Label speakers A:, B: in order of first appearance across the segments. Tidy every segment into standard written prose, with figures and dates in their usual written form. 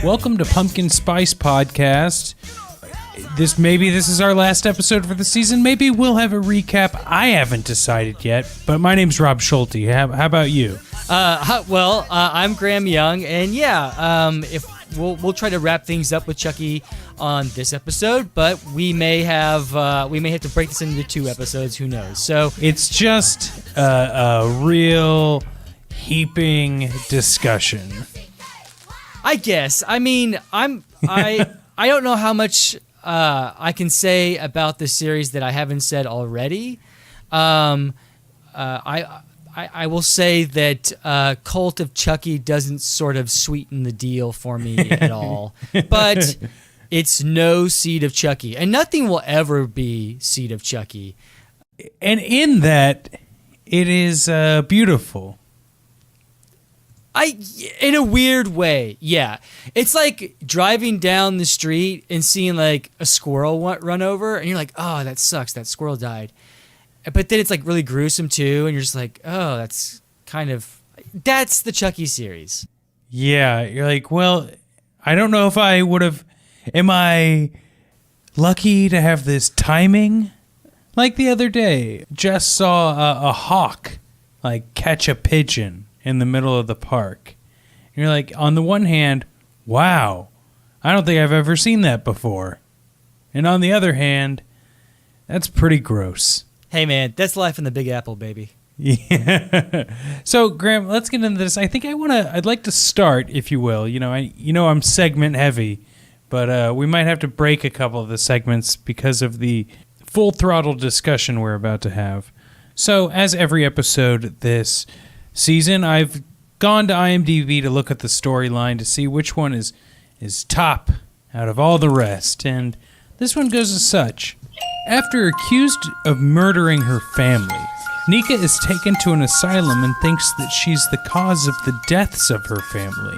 A: Welcome to Pumpkin Spice Podcast. This is our last episode for the season. Maybe we'll have a recap. I haven't decided yet, but my name's Rob Schulte. How about you?
B: I'm Graham Young, and if we'll try to wrap things up with Chucky on this episode, but we may have to break this into 2 episodes. Who knows? So
A: it's just a real heaping discussion.
B: I guess. I mean, I don't know how much I can say about the series that I haven't said already. I will say that Cult of Chucky doesn't sort of sweeten the deal for me at all. But it's no Seed of Chucky. And nothing will ever be Seed of Chucky.
A: And in that, it is beautiful.
B: In a weird way, yeah. It's like driving down the street and seeing like a squirrel run over, and you're like, oh, that sucks, that squirrel died. But then it's like really gruesome too, and you're just like, oh, that's the Chucky series.
A: Yeah, you're like, well, I don't know if I would have. Am I lucky to have this timing? Like the other day, Jess saw a hawk like catch a pigeon in the middle of the park. And you're like, on the one hand, wow, I don't think I've ever seen that before. And on the other hand, that's pretty gross.
B: Hey man, that's life in the Big Apple, baby.
A: Yeah. So Graham, let's get into this. I think I'd like to start, if you will. I'm segment heavy, but we might have to break a couple of the segments because of the full throttle discussion we're about to have. So as every episode this season, I've gone to IMDb to look at the storyline to see which one is top out of all the rest, and this one goes as such. After accused of murdering her family, Nica is taken to an asylum and thinks that she's the cause of the deaths of her family.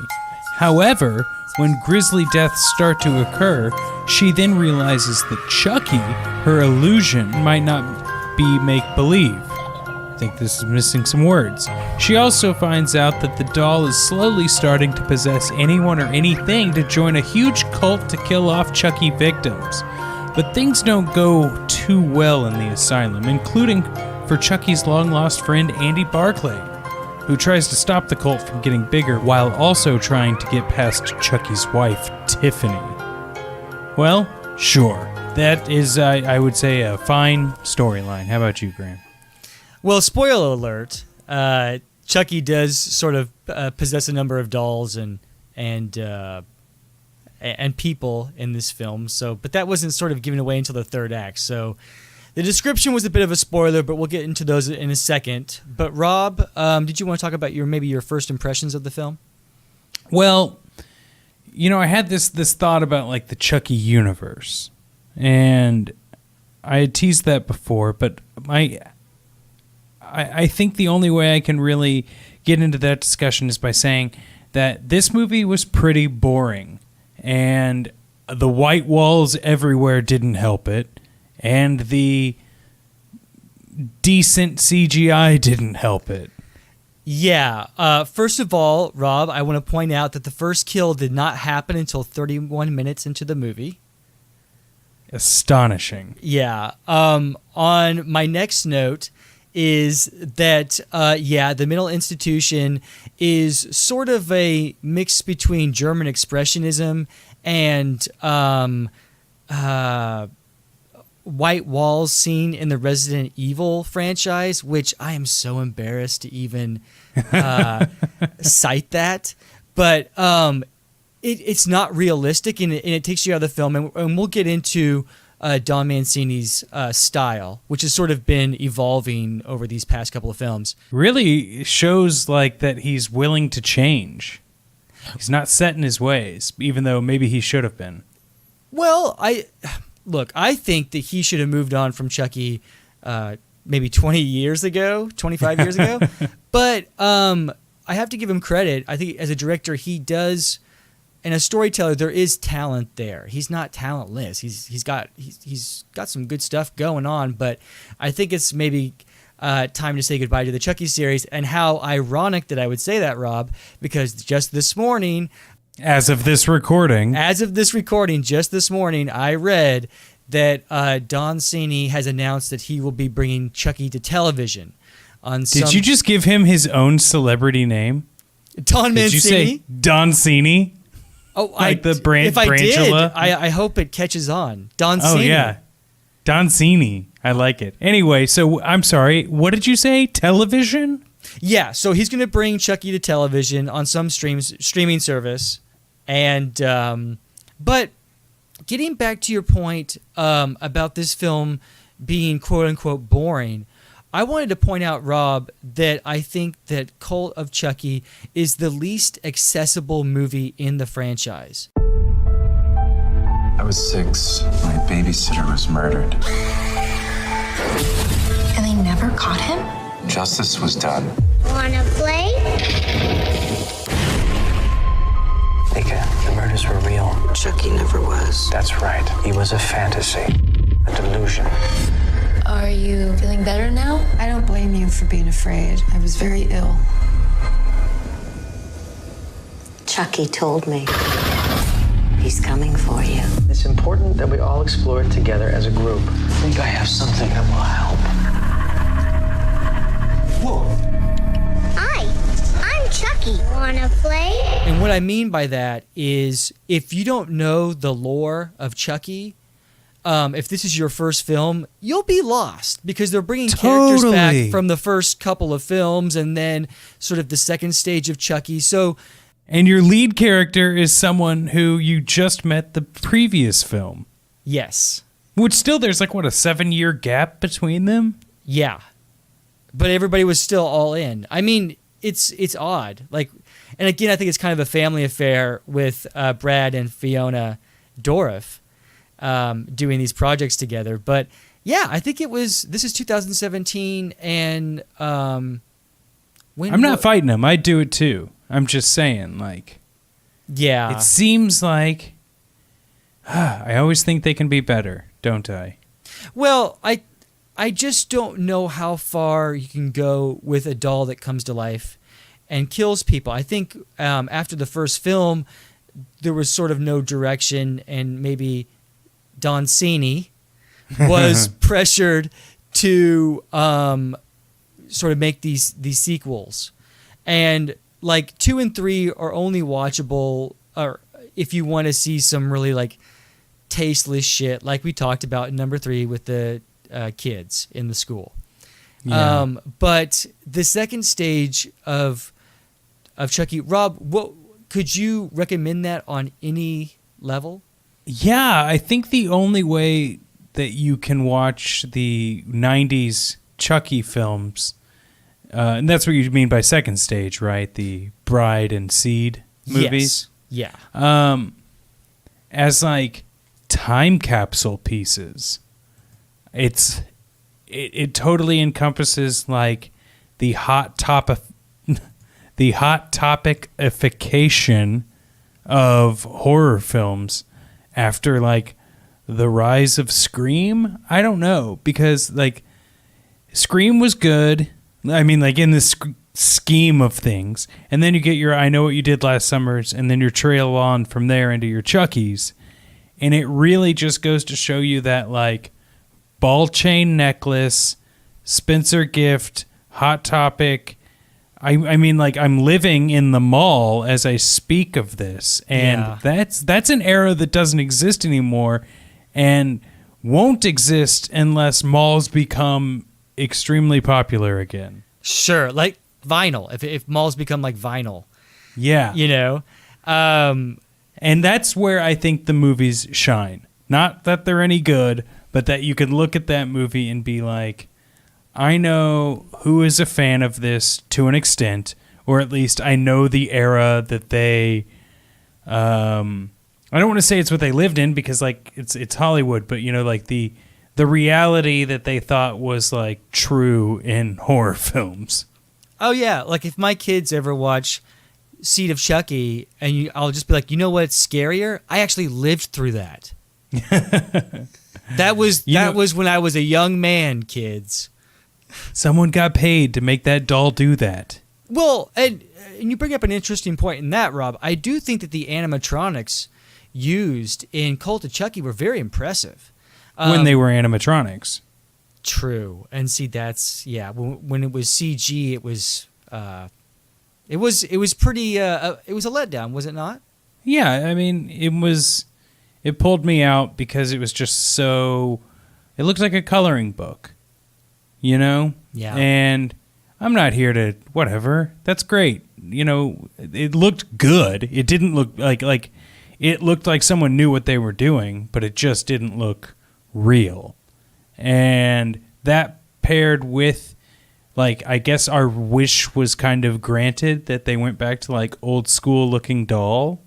A: However, when grisly deaths start to occur, she then realizes that Chucky, her illusion, might not be make-believe. I think this is missing some words. She also finds out that the doll is slowly starting to possess anyone or anything to join a huge cult to kill off Chucky victims. But things don't go too well in the asylum, including for Chucky's long-lost friend Andy Barclay, who tries to stop the cult from getting bigger while also trying to get past Chucky's wife, Tiffany. Well, sure. That is, I would say, a fine storyline. How about you, Graham?
B: Well, spoiler alert, Chucky does sort of possess a number of dolls and people in this film. But that wasn't sort of given away until the third act. So the description was a bit of a spoiler, but we'll get into those in a second. But Rob, did you want to talk about your first impressions of the film?
A: Well, I had this thought about like the Chucky universe, and I had teased that before, but I think the only way I can really get into that discussion is by saying that this movie was pretty boring, and the white walls everywhere didn't help it, and the decent CGI didn't help it.
B: Yeah. First of all, Rob, I want to point out that the first kill did not happen until 31 minutes into the movie.
A: Astonishing.
B: Yeah. On my next note is that, the mental institution is sort of a mix between German Expressionism and white walls scene in the Resident Evil franchise, which I am so embarrassed to even cite that. But it's not realistic, and it takes you out of the film, and we'll get into Don Mancini's style, which has sort of been evolving over these past couple of films.
A: Really shows like that he's willing to change. He's not set in his ways, even though maybe he should have been.
B: Well, I think that he should have moved on from Chucky maybe 20 years ago, 25 years ago. But I have to give him credit. I think as a director, he does, and a storyteller, there is talent there. He's not talentless. He's got some good stuff going on, but I think it's maybe time to say goodbye to the Chucky series. And how ironic that I would say that, Rob, because just this morning,
A: As of this recording.
B: As of this recording, just this morning, I read that Don Cini has announced that he will be bringing Chucky to television.
A: Did you just give him his own celebrity name?
B: Don Mancini?
A: Did you say Don Cini?
B: Oh,
A: like the brand.
B: If I
A: Brangela?
B: did, I hope it catches on. Don Cini.
A: Oh yeah, Don Cini. I like it. Anyway, so I'm sorry. What did you say? Television?
B: Yeah. So he's going to bring Chucky to television on some streaming service, and but getting back to your point about this film being quote unquote boring. I wanted to point out, Rob, that I think that Cult of Chucky is the least accessible movie in the franchise.
C: I was 6. My babysitter was murdered.
D: And they never caught him?
C: Justice was done.
E: Wanna play?
F: Nica, the murders were real.
G: Chucky never was.
F: That's right. He was a fantasy, a delusion.
D: Are you feeling better now?
G: I don't blame you for being afraid. I was very ill.
H: Chucky told me. He's coming for you.
F: It's important that we all explore it together as a group. I think I have something that will help. Whoa.
E: Hi, I'm Chucky. Wanna play?
B: And what I mean by that is if you don't know the lore of Chucky, if this is your first film, you'll be lost because they're bringing characters back from the first couple of films and then sort of the second stage of Chucky. So,
A: and your lead character is someone who you just met the previous film.
B: Yes.
A: Which still, there's like, what, a 7-year gap between them?
B: Yeah. But everybody was still all in. I mean, it's odd. Like, and again, I think it's kind of a family affair with Brad and Fiona Dourif. Doing these projects together. But yeah, I think this is 2017 and
A: I'm not fighting them. I'd do it too. I'm just saying, like,
B: yeah,
A: it seems like I always think they can be better, don't I?
B: Well, I just don't know how far you can go with a doll that comes to life and kills people. I think after the first film, there was sort of no direction, and maybe Don Cini was pressured to sort of make these sequels, and like 2 and 3 are only watchable or if you want to see some really like tasteless shit, like we talked about in number 3 with the kids in the school. Yeah. But the second stage of Chucky, Rob, what could you recommend that on any level?
A: Yeah, I think the only way that you can watch the 90s Chucky films, and that's what you mean by second stage, right? The Bride and Seed movies?
B: Yes. Yeah.
A: As like time capsule pieces. It totally encompasses like the hot topic-ification of horror films after like the rise of Scream. I don't know, because like Scream was good. I mean, like in the scheme of things, and then you get your I Know What You Did Last Summers, and then your trail on from there into your Chuckies, and it really just goes to show you that like Ball Chain Necklace, Spencer Gift, Hot Topic. I mean, like, I'm living in the mall as I speak of this, and that's an era that doesn't exist anymore, and won't exist unless malls become extremely popular again.
B: Sure, like vinyl. If malls become like vinyl,
A: yeah,
B: you know,
A: and that's where I think the movies shine. Not that they're any good, but that you can look at that movie and be like, I know who is a fan of this to an extent, or at least I know the era that they. I don't want to say it's what they lived in because like it's Hollywood, but you know, like the reality that they thought was like true in horror films.
B: Oh yeah, like if my kids ever watch Seed of Chucky, and I'll just be like, you know what's scarier? I actually lived through that. That was when I was a young man, kids.
A: Someone got paid to make that doll do that.
B: Well, and you bring up an interesting point in that, Rob. I do think that the animatronics used in Cult of Chucky were very impressive.
A: When they were animatronics.
B: True. And see, that's, when it was CG, it was pretty, it was a letdown, was it not?
A: Yeah, I mean, it pulled me out because it was just so, it looked like a coloring book, you know?
B: Yeah.
A: And I'm not here to, whatever, that's great. You know, it looked good. It didn't look like, it looked like someone knew what they were doing, but it just didn't look real. And that paired with, like, I guess our wish was kind of granted that they went back to, like, old school looking doll,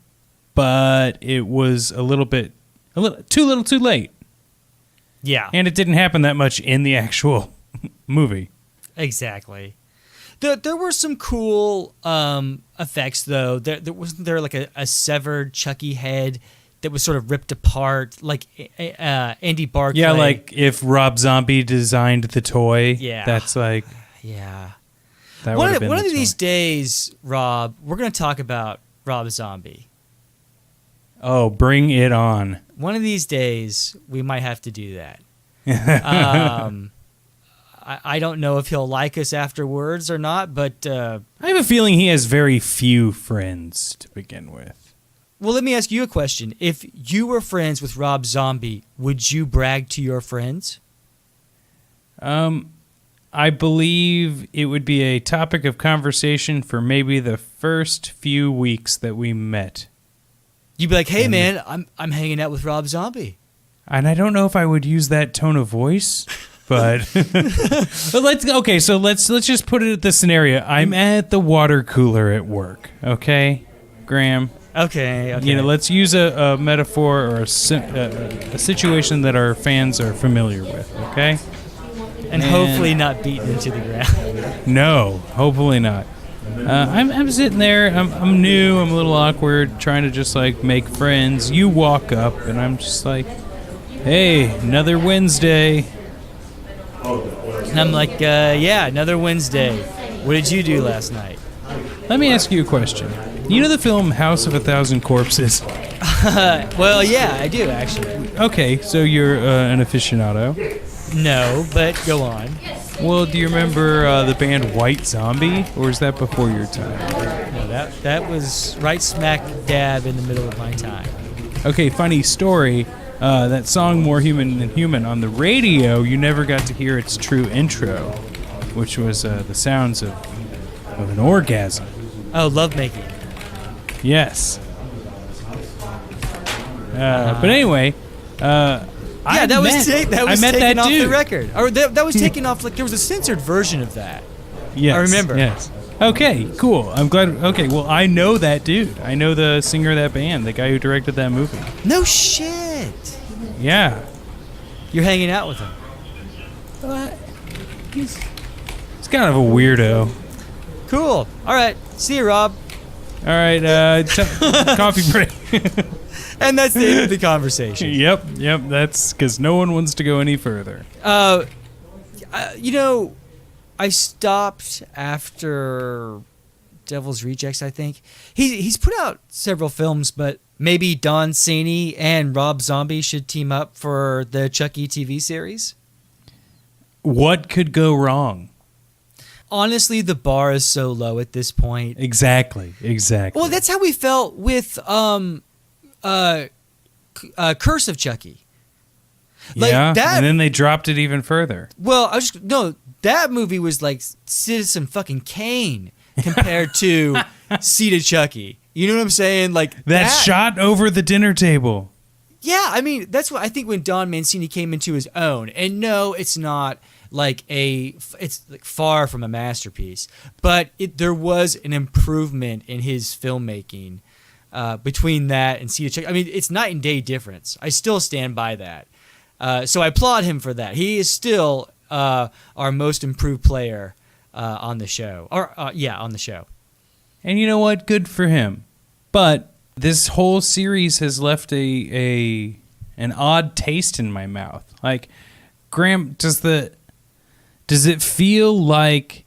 A: but it was a little too late.
B: Yeah.
A: And it didn't happen that much in the actual movie.
B: Exactly. There were some cool effects, though. Wasn't there like a severed Chucky head that was sort of ripped apart, like Andy Barclay?
A: Yeah, like if Rob Zombie designed the toy.
B: Yeah.
A: That's like...
B: Yeah.
A: That
B: One
A: would have been
B: of
A: the
B: these
A: toy.
B: days, Rob, we're going to talk about Rob Zombie.
A: Oh, bring it on.
B: One of these days, we might have to do that. I don't know if he'll like us afterwards or not, but...
A: I have a feeling he has very few friends to begin with.
B: Well, let me ask you a question. If you were friends with Rob Zombie, would you brag to your friends?
A: I believe it would be a topic of conversation for maybe the first few weeks that we met.
B: You'd be like, "Hey, man, I'm hanging out with Rob Zombie."
A: And I don't know if I would use that tone of voice, but let's just put it at the scenario. I'm at the water cooler at work. Okay, Graham.
B: Okay.
A: You know, let's use a metaphor or a situation that our fans are familiar with. Okay.
B: And hopefully not beaten into the ground.
A: No, hopefully not. I'm sitting there. I'm new. I'm a little awkward, trying to just like make friends. You walk up, and I'm just like, "Hey, another Wednesday."
B: And I'm like, "Yeah, another Wednesday. What did you do last night?"
A: Let me ask you a question. You know the film House of a Thousand Corpses?
B: Well, yeah, I do actually.
A: Okay, so you're an aficionado.
B: No, but go on.
A: Well, do you remember the band White Zombie, or is that before your time?
B: No, that was right smack dab in the middle of my time.
A: Okay, funny story. That song More Human Than Human, on the radio, you never got to hear its true intro, which was the sounds of an orgasm.
B: Oh, lovemaking.
A: Yes. But anyway,
B: yeah, that was taken off
A: dude.
B: the record. Or that was taken off, like there was a censored version of that.
A: Yes,
B: I remember.
A: Yes. Okay, cool. I'm glad. Okay, well, I know that dude. I know the singer of that band, the guy who directed that movie.
B: No shit.
A: Yeah.
B: You're hanging out with him.
A: He's kind of a weirdo.
B: Cool. All right. See you, Rob.
A: All right, coffee break.
B: And that's the end of the conversation.
A: Yep. That's because no one wants to go any further.
B: You know, I stopped after Devil's Rejects, I think. He's put out several films, but maybe Don Saney and Rob Zombie should team up for the Chucky TV series.
A: What could go wrong?
B: Honestly, the bar is so low at this point.
A: Exactly.
B: Well, that's how we felt with Curse of Chucky. Like,
A: yeah,
B: that,
A: and then they dropped it even further.
B: Well, that movie was like Citizen fucking Kane compared to Seed of Chucky. You know what I'm saying? Like
A: that shot over the dinner table.
B: Yeah, I mean, that's what I think when Don Mancini came into his own. And no, it's not like it's like far from a masterpiece, but there was an improvement in his filmmaking between that and Seed of Chucky. I mean, it's night and day difference. I still stand by that. So I applaud him for that. He is still our most improved player on the show. On the show.
A: And you know what? Good for him. But this whole series has left an odd taste in my mouth. Like, Graham, does it feel like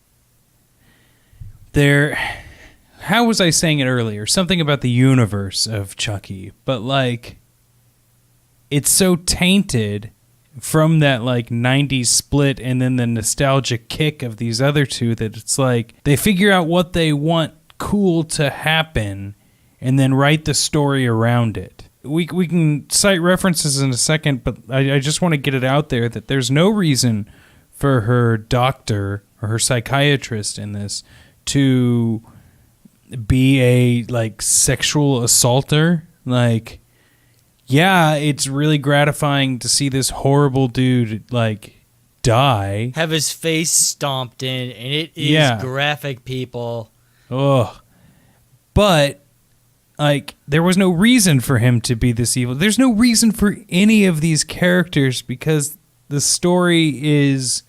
A: how was I saying it earlier? Something about the universe of Chucky, but like it's so tainted from that like 90s split and then the nostalgic kick of these other two that it's like they figure out what they want cool to happen and then write the story around it. We can cite references in a second, but I just want to get it out there that there's no reason for her doctor or her psychiatrist in this to be a like sexual assaulter. Like, yeah, it's really gratifying to see this horrible dude like die,
B: have his face stomped in, and it is graphic, people.
A: Ugh. But like, there was no reason for him to be this evil. There's no reason for any of these characters because the story is,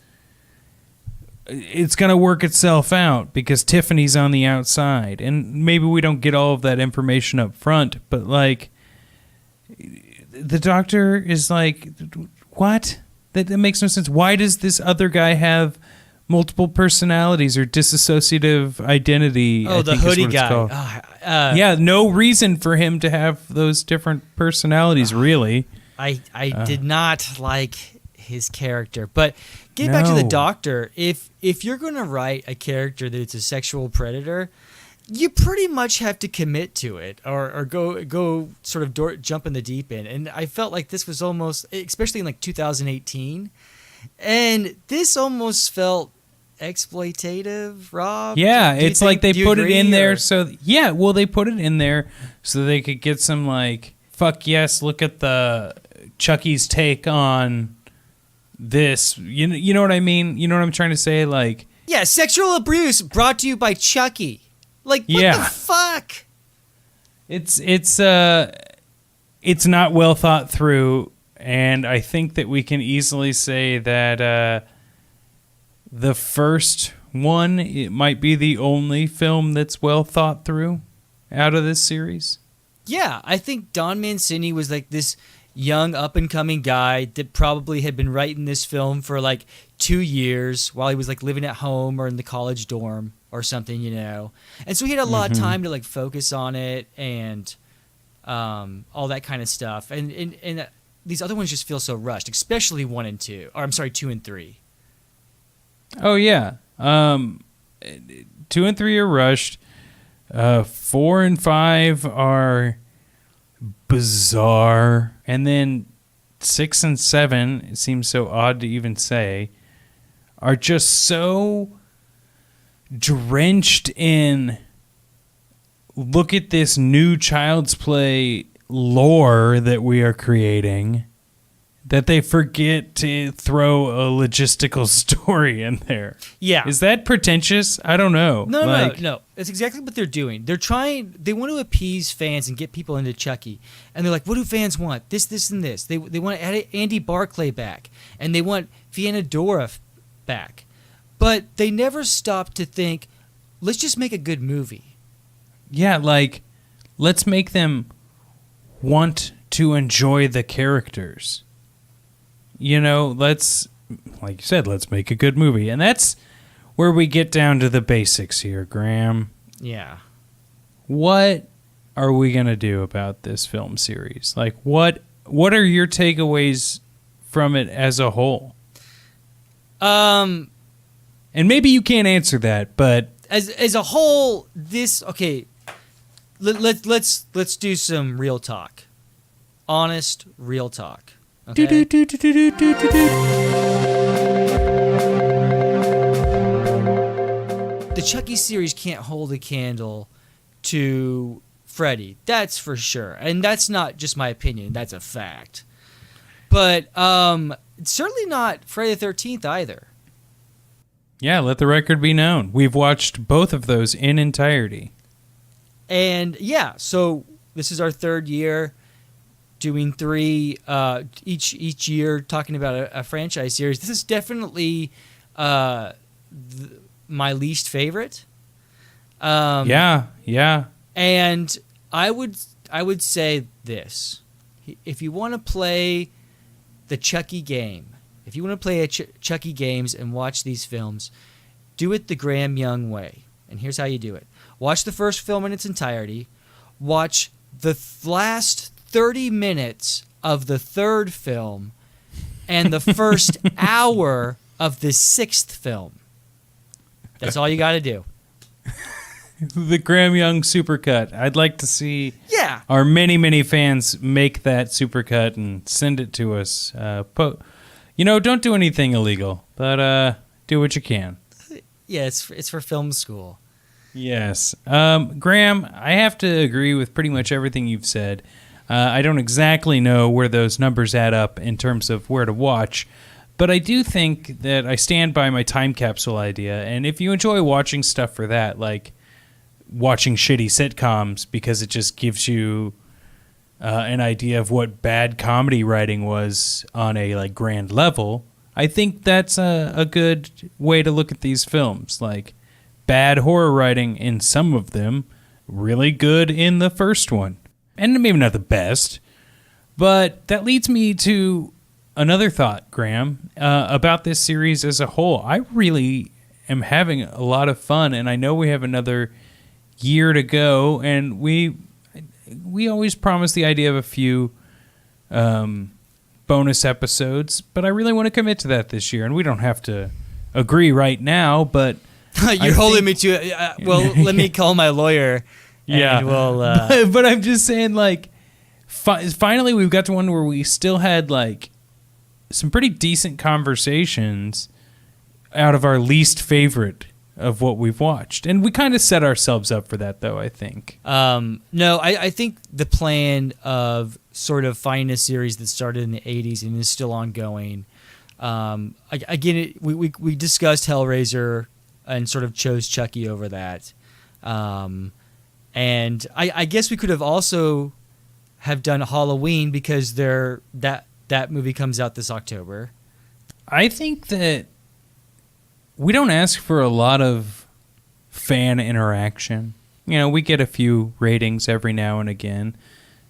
A: it's going to work itself out because Tiffany's on the outside. And maybe we don't get all of that information up front, but like, the doctor is like, what? That makes no sense. Why does this other guy have multiple personalities or dissociative identity?
B: Oh, the hoodie guy.
A: Yeah, no reason for him to have those different personalities, really.
B: I did not like his character. But getting back to the doctor, if you're going to write a character that's a sexual predator, you pretty much have to commit to it or go sort of jump in the deep end. And I felt like this was almost, especially in like 2018, and this almost felt exploitative, Rob.
A: Yeah, it's like they put it in there so they put it in there so they could get some like, fuck yes, look at the Chucky's take on this. You know what I mean? You know what I'm trying to say? Like,
B: yeah, sexual abuse brought to you by Chucky. Like, what the fuck?
A: It's not well thought through, and I think that we can easily say that the first one, it might be the only film that's well thought through out of this series.
B: Yeah, I think Don Mancini was like this young up-and-coming guy that probably had been writing this film for like 2 years while he was like living at home or in the college dorm or something, you know. And so he had a lot of time to like focus on it and all that kind of stuff. And these other ones just feel so rushed, especially 2 and 3.
A: Oh yeah. 2 and 3 are rushed. 4 and 5 are bizarre. And then 6 and 7, it seems so odd to even say, are just so drenched in, look at this new Child's Play lore that we are creating, that they forget to throw a logistical story in there.
B: Yeah.
A: Is that pretentious? I don't know.
B: No. It's exactly what they're doing. They want to appease fans and get people into Chucky. And they're like, what do fans want? This, and this. They want Andy Barclay back. And they want Fiona Dora back. But they never stop to think, let's just make a good movie.
A: Yeah, like, let's make them want to enjoy the characters. You know, let's, like you said, let's make a good movie. And that's where we get down to the basics here, Graham.
B: Yeah.
A: What are we going to do about this film series? Like, what are your takeaways from it as a whole? And maybe you can't answer that, but
B: as a whole, this, okay, let's do some real talk. Honest, real talk. Okay? The Chucky series can't hold a candle to Freddy. That's for sure. And that's not just my opinion. That's a fact. But it's certainly not Friday the 13th either.
A: Yeah, let the record be known. We've watched both of those in entirety.
B: And yeah, so this is our third year doing 3 each year, talking about a franchise series. This is definitely my least favorite.
A: Yeah.
B: And I would say this: if you want to play the Chucky game, if you want to play Chucky games and watch these films, do it the Graham Young way. And here's how you do it. Watch the first film in its entirety. Watch the last 30 minutes of the third film and the first hour of the sixth film. That's all you got to do.
A: The Graham Young supercut. I'd like to see our many, many fans make that supercut and send it to us. Don't do anything illegal, but do what you can.
B: Yeah, it's for film school.
A: Yes. Graham, I have to agree with pretty much everything you've said. I don't exactly know where those numbers add up in terms of where to watch, but I do think that I stand by my time capsule idea, and if you enjoy watching stuff for that, like watching shitty sitcoms because it just gives you an idea of what bad comedy writing was on a like grand level, I think that's a good way to look at these films. Like bad horror writing in some of them, really good in the first one. And maybe not the best, but that leads me to another thought, Graham, about this series as a whole. I really am having a lot of fun, and I know we have another year to go, and we always promise the idea of a few bonus episodes, but I really want to commit to that this year, and we don't have to agree right now, but
B: You're holding me to it. Well, let me call my lawyer.
A: Yeah,
B: we'll,
A: but I'm just saying, like, finally we've got to one where we still had like some pretty decent conversations out of our least favorite of what we've watched, and we kind of set ourselves up for that, though. I think.
B: No, I think the plan of sort of finding a series that started in the '80s and is still ongoing. Again, we discussed Hellraiser and sort of chose Chucky over that. And I guess we could have also have done Halloween because that movie comes out this October.
A: I think that we don't ask for a lot of fan interaction. You know, we get a few ratings every now and again.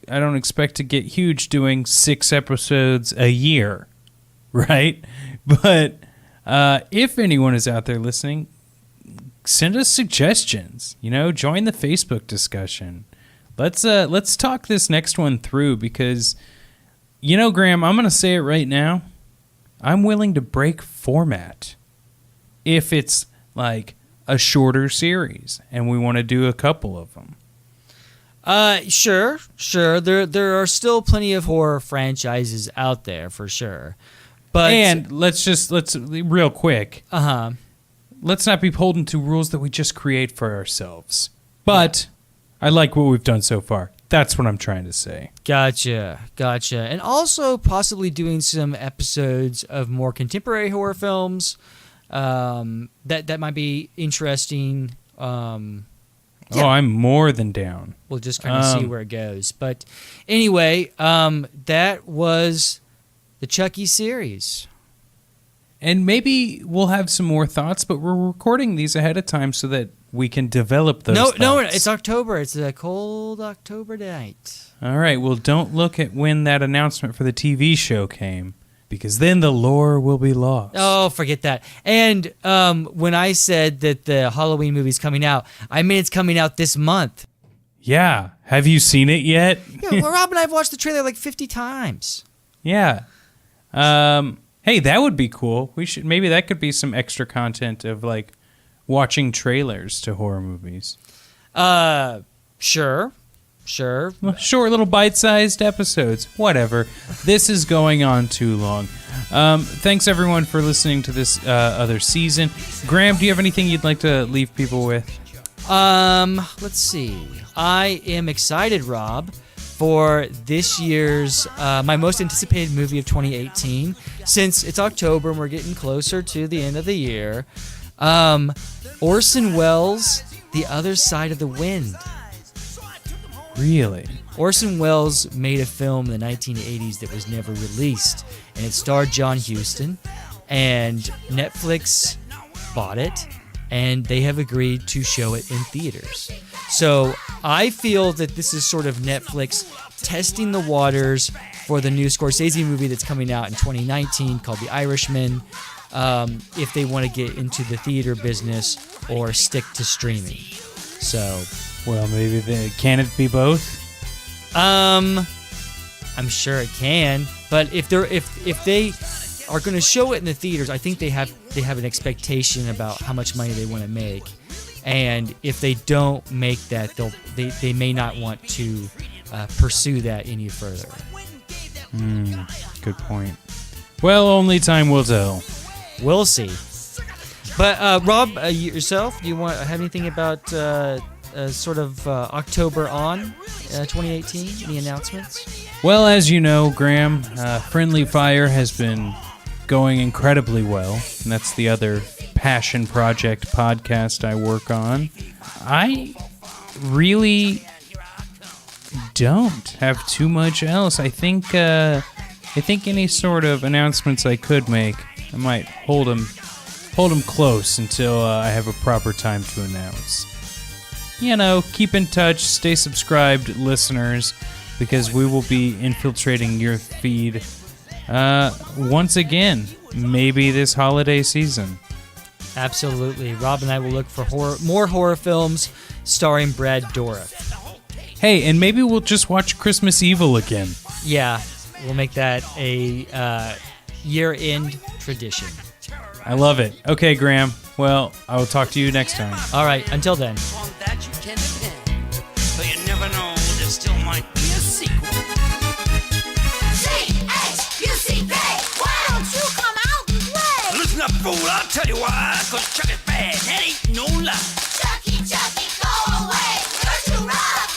A: I don't expect to get huge doing 6 episodes a year, right? But if anyone is out there listening, send us suggestions. You know, join the Facebook discussion. Let's talk this next one through because, you know, Graham, I'm going to say it right now. I'm willing to break format if it's like a shorter series and we want to do a couple of them.
B: Sure. There are still plenty of horror franchises out there for sure. But
A: let's real quick.
B: Uh-huh.
A: Let's not be beholden to rules that we just create for ourselves. But I like what we've done so far. That's what I'm trying to say.
B: Gotcha. And also possibly doing some episodes of more contemporary horror films that might be interesting.
A: Oh, I'm more than down.
B: We'll just kind of see where it goes. But anyway, that was the Chucky series.
A: And maybe we'll have some more thoughts, but we're recording these ahead of time so that we can develop those thoughts.
B: No, it's October. It's a cold October night.
A: All right, well, don't look at when that announcement for the TV show came, because then the lore will be lost.
B: Oh, forget that. And when I said that the Halloween movie's coming out, I mean it's coming out this month.
A: Yeah. Have you seen it yet?
B: Yeah, well, Rob and I have watched the trailer like 50 times.
A: Yeah. Hey, that would be cool. Maybe that could be some extra content of like watching trailers to horror movies.
B: Sure.
A: Well, short little bite-sized episodes. Whatever. This is going on too long. Thanks everyone for listening to this other season. Graham, do you have anything you'd like to leave people with?
B: Let's see. I am excited, Rob, for this year's my most anticipated movie of 2018. Since it's October and we're getting closer to the end of the year, Orson Welles' The Other Side of the Wind.
A: Really?
B: Orson Welles made a film in the 1980s that was never released, and it starred John Huston, and Netflix bought it, and they have agreed to show it in theaters. So I feel that this is sort of Netflix testing the waters for the new Scorsese movie that's coming out in 2019 called The Irishman. if they want to get into the theater business or stick to streaming. So,
A: Well, can it be both?
B: I'm sure it can, but if they are going to show it in the theaters, I think they have an expectation about how much money they want to make, and if they don't make that, they may not want to pursue that any further.
A: Good point. Well, only time will tell.
B: We'll see. But Rob, yourself, do you have anything about sort of October on 2018? Any announcements?
A: Well, as you know, Graham, Friendly Fire has been going incredibly well, and that's the other passion project podcast I work on. I really don't have too much else. I think any sort of announcements I could make, I might hold them close until I have a proper time to announce. Keep in touch, stay subscribed, listeners, because we will be infiltrating your feed once again, maybe this holiday season.
B: Absolutely. Rob and I will look for more horror films starring Brad Dourif.
A: Hey, and maybe we'll just watch Christmas Evil again.
B: Yeah, we'll make that a year-end tradition.
A: I love it. Okay, Graham. Well, I will talk to you next time.
B: All right, until then.
I: Fool, I'll tell you why, 'cause Chucky's bad, that ain't no lie.
E: Chucky, Chucky, go away. You're too rough.